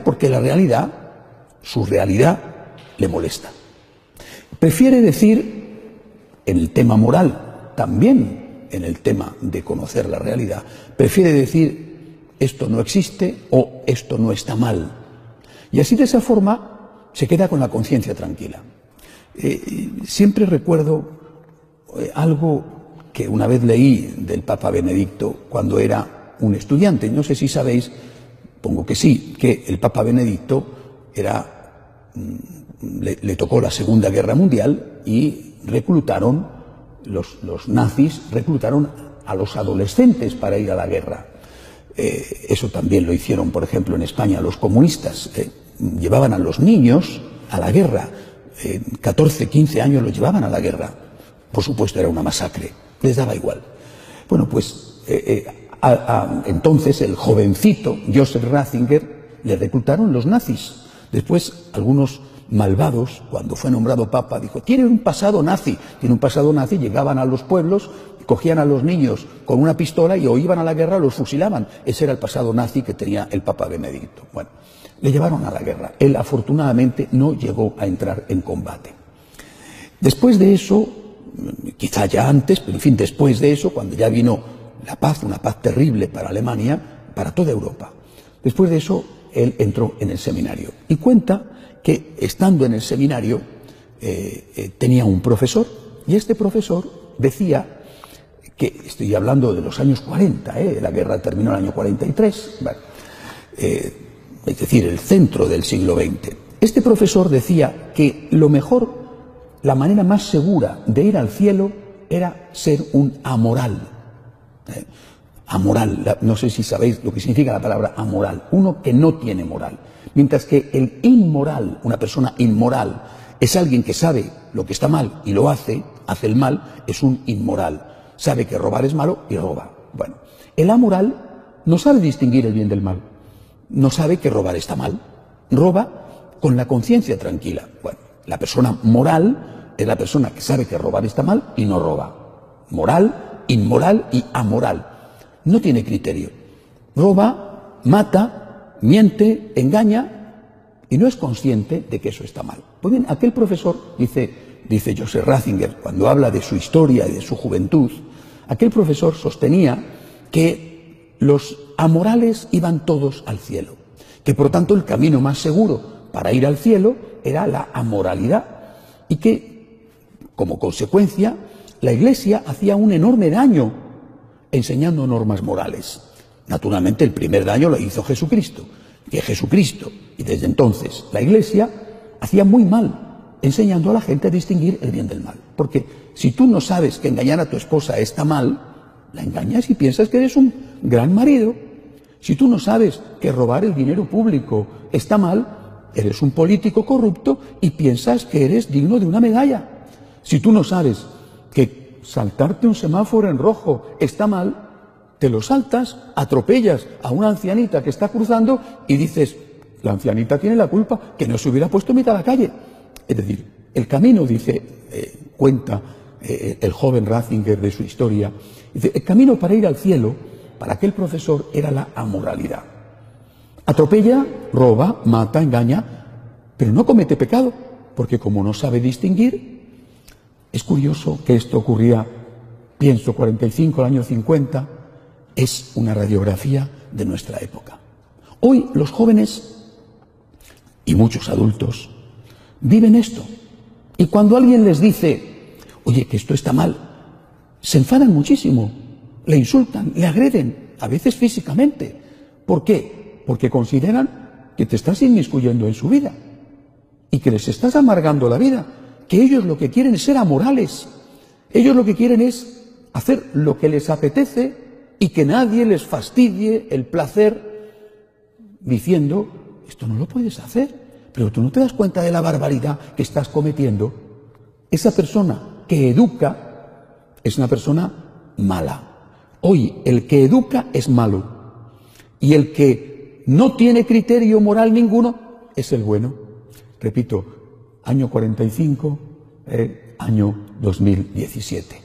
porque la realidad, su realidad, le molesta. Prefiere decir, en el tema moral, también en el tema de conocer la realidad, prefiere decir esto no existe o esto no está mal. Y así, de esa forma, se queda con la conciencia tranquila. Siempre recuerdo algo que una vez leí del Papa Benedicto cuando era un estudiante. No sé si sabéis, pongo que sí, que el Papa Benedicto le tocó la Segunda Guerra Mundial y reclutaron, los nazis reclutaron a los adolescentes para ir a la guerra. Eso también lo hicieron, por ejemplo, en España los comunistas. Llevaban a los niños a la guerra. 14, 15 años los llevaban a la guerra. Por supuesto, era una masacre. Les daba igual. Bueno, pues entonces el jovencito Joseph Ratzinger le reclutaron los nazis. Después, algunos malvados, cuando fue nombrado papa, dijo, tiene un pasado nazi. Tiene un pasado nazi, llegaban a los pueblos, cogían a los niños con una pistola y o iban a la guerra o los fusilaban. Ese era el pasado nazi que tenía el Papa Benedicto. Bueno, le llevaron a la guerra. Él, afortunadamente, no llegó a entrar en combate. Después de eso, quizá ya antes, pero en fin, después de eso, cuando ya vino la paz, una paz terrible para Alemania, para toda Europa. Después de eso, él entró en el seminario y cuenta que, estando en el seminario, tenía un profesor, y este profesor decía que, estoy hablando de los años 40, la guerra terminó en el año 43, bueno, es decir, el centro del siglo XX. Este profesor decía que lo mejor, la manera más segura de ir al cielo era ser un amoral. Amoral, no sé si sabéis lo que significa la palabra amoral, uno que no tiene moral. Mientras que el inmoral, una persona inmoral, es alguien que sabe lo que está mal y lo hace el mal, es un inmoral. Sabe que robar es malo y roba. Bueno, el amoral no sabe distinguir el bien del mal, no sabe que robar está mal, roba con la conciencia tranquila. Bueno, la persona moral es la persona que sabe que robar está mal y no roba. Moral, inmoral y amoral. No tiene criterio. Roba, mata, miente, engaña y no es consciente de que eso está mal. Pues bien, aquel profesor, dice Joseph Ratzinger, cuando habla de su historia y de su juventud, aquel profesor sostenía que los amorales iban todos al cielo, que por tanto el camino más seguro para ir al cielo era la amoralidad y que, como consecuencia, la Iglesia hacía un enorme daño enseñando normas morales. Naturalmente, el primer daño lo hizo Jesucristo, y desde entonces la Iglesia hacía muy mal enseñando a la gente a distinguir el bien del mal. Porque si tú no sabes que engañar a tu esposa está mal, la engañas y piensas que eres un gran marido. Si tú no sabes que robar el dinero público está mal, eres un político corrupto y piensas que eres digno de una medalla. Si tú no sabes que saltarte un semáforo en rojo está mal, te lo saltas, atropellas a una ancianita que está cruzando y dices, la ancianita tiene la culpa, que no se hubiera puesto en mitad de la calle. Es decir, el camino, cuenta el joven Ratzinger de su historia, dice, el camino para ir al cielo, para aquel profesor, era la amoralidad. Atropella, roba, mata, engaña, pero no comete pecado, porque como no sabe distinguir. Es curioso que esto ocurría, pienso, 45, el año 50, es una radiografía de nuestra época. Hoy los jóvenes y muchos adultos viven esto. Y cuando alguien les dice, oye, que esto está mal, se enfadan muchísimo, le insultan, le agreden, a veces físicamente. ¿Por qué? Porque consideran que te estás inmiscuyendo en su vida y que les estás amargando la vida, que ellos lo que quieren es ser amorales. Ellos lo que quieren es hacer lo que les apetece y que nadie les fastidie el placer diciendo, esto no lo puedes hacer, pero tú no te das cuenta de la barbaridad que estás cometiendo. Esa persona que educa es una persona mala. Hoy el que educa es malo y el que no tiene criterio moral ninguno es el bueno. Repito, año 45, año 2017.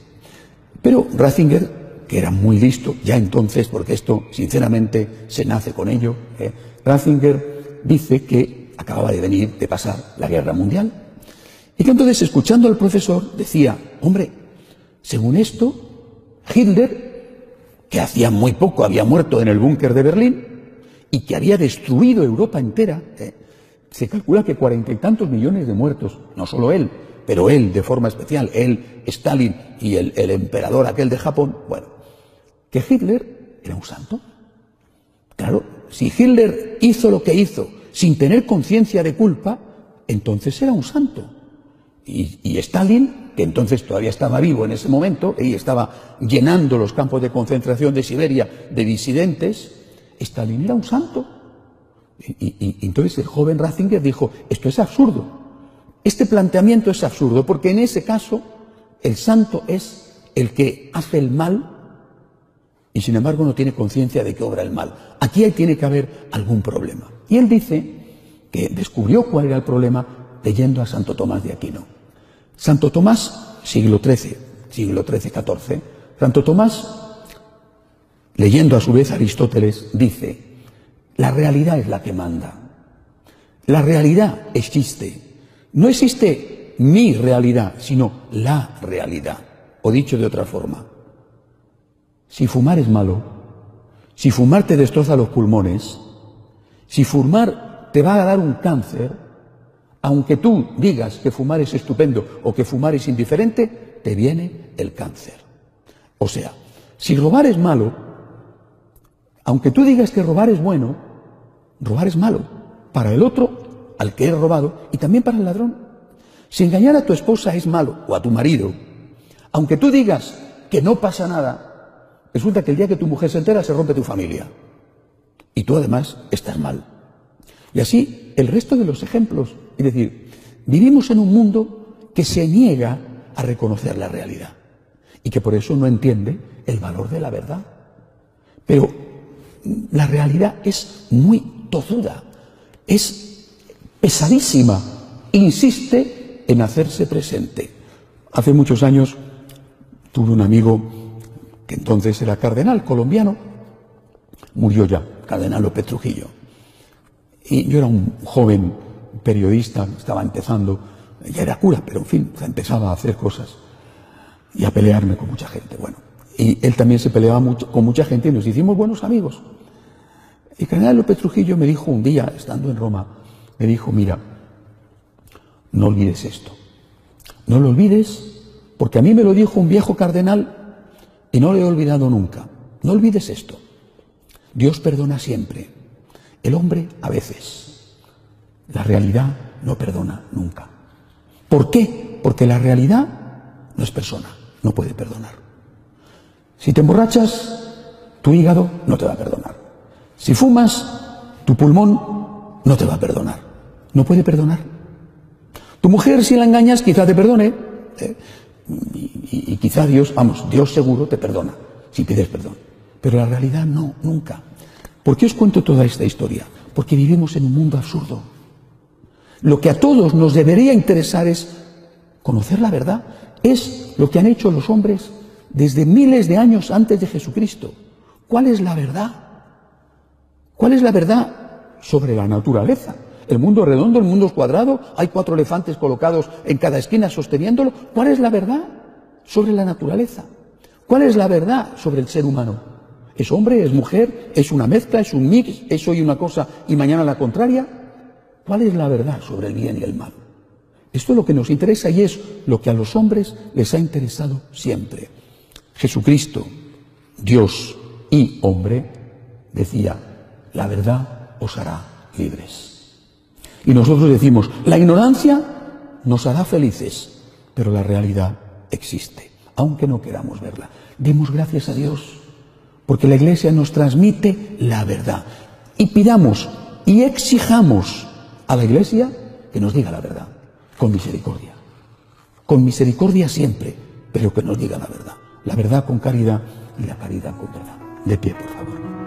Pero Ratzinger, que era muy listo ya entonces, porque esto sinceramente se nace con ello, Ratzinger dice que acababa de pasar la Guerra Mundial. Y que entonces, escuchando al profesor, decía, hombre, según esto, Hitler, que hacía muy poco había muerto en el búnker de Berlín y que había destruido Europa entera, se calcula que 40 y tantos millones de muertos, no solo él, pero él de forma especial, él, Stalin y el emperador aquel de Japón, bueno, que Hitler era un santo. Claro, si Hitler hizo lo que hizo sin tener conciencia de culpa, entonces era un santo. Y Stalin, que entonces todavía estaba vivo en ese momento y estaba llenando los campos de concentración de Siberia de disidentes, Stalin era un santo. Y entonces el joven Ratzinger dijo, esto es absurdo, este planteamiento es absurdo, porque en ese caso el santo es el que hace el mal y sin embargo no tiene conciencia de que obra el mal. Aquí tiene que haber algún problema. Y él dice que descubrió cuál era el problema leyendo a Santo Tomás de Aquino. Santo Tomás, siglo XIII-XIV, Santo Tomás, leyendo a su vez a Aristóteles, dice, la realidad es la que manda. La realidad existe. No existe mi realidad, sino la realidad. O dicho de otra forma, si fumar es malo, si fumar te destroza los pulmones, si fumar te va a dar un cáncer, aunque tú digas que fumar es estupendo o que fumar es indiferente, te viene el cáncer. O sea, si robar es malo, aunque tú digas que robar es bueno, robar es malo para el otro, al que es robado, y también para el ladrón. Si engañar a tu esposa es malo, o a tu marido, aunque tú digas que no pasa nada, resulta que el día que tu mujer se entera se rompe tu familia. Y tú además estás mal. Y así el resto de los ejemplos. Es decir, vivimos en un mundo que se niega a reconocer la realidad y que por eso no entiende el valor de la verdad. Pero la realidad es muy tozuda, es pesadísima, insiste en hacerse presente. Hace muchos años tuve un amigo que entonces era cardenal colombiano, murió ya, cardenal López Trujillo. Y yo era un joven periodista, estaba empezando, ya era cura, pero en fin, empezaba a hacer cosas y a pelearme con mucha gente. Bueno, y él también se peleaba mucho, con mucha gente y nos hicimos buenos amigos. Y el cardenal López Trujillo me dijo un día, estando en Roma, me dijo, mira, no olvides esto, no lo olvides, porque a mí me lo dijo un viejo cardenal y no lo he olvidado nunca. No olvides esto, Dios perdona siempre. El hombre a veces, la realidad no perdona nunca. ¿Por qué? Porque la realidad no es persona, no puede perdonar. Si te emborrachas, tu hígado no te va a perdonar. Si fumas, tu pulmón no te va a perdonar, no puede perdonar. Tu mujer, si la engañas, quizá te perdone, y quizá Dios, Dios seguro te perdona, si pides perdón. Pero la realidad no, nunca. ¿Por qué os cuento toda esta historia? Porque vivimos en un mundo absurdo. Lo que a todos nos debería interesar es conocer la verdad. Es lo que han hecho los hombres desde miles de años antes de Jesucristo. ¿Cuál es la verdad? ¿Cuál es la verdad sobre la naturaleza? El mundo es redondo, el mundo es cuadrado, hay 4 elefantes colocados en cada esquina sosteniéndolo. ¿Cuál es la verdad sobre la naturaleza? ¿Cuál es la verdad sobre el ser humano? ¿Es hombre, es mujer, es una mezcla, es un mix, es hoy una cosa y mañana la contraria? ¿Cuál es la verdad sobre el bien y el mal? Esto es lo que nos interesa y es lo que a los hombres les ha interesado siempre. Jesucristo, Dios y hombre, decía, la verdad os hará libres. Y nosotros decimos, la ignorancia nos hará felices, pero la realidad existe, aunque no queramos verla. Demos gracias a Dios, porque la Iglesia nos transmite la verdad. Y pidamos y exijamos a la Iglesia que nos diga la verdad, con misericordia. Con misericordia siempre, pero que nos diga la verdad. La verdad con caridad y la caridad con verdad. De pie, por favor.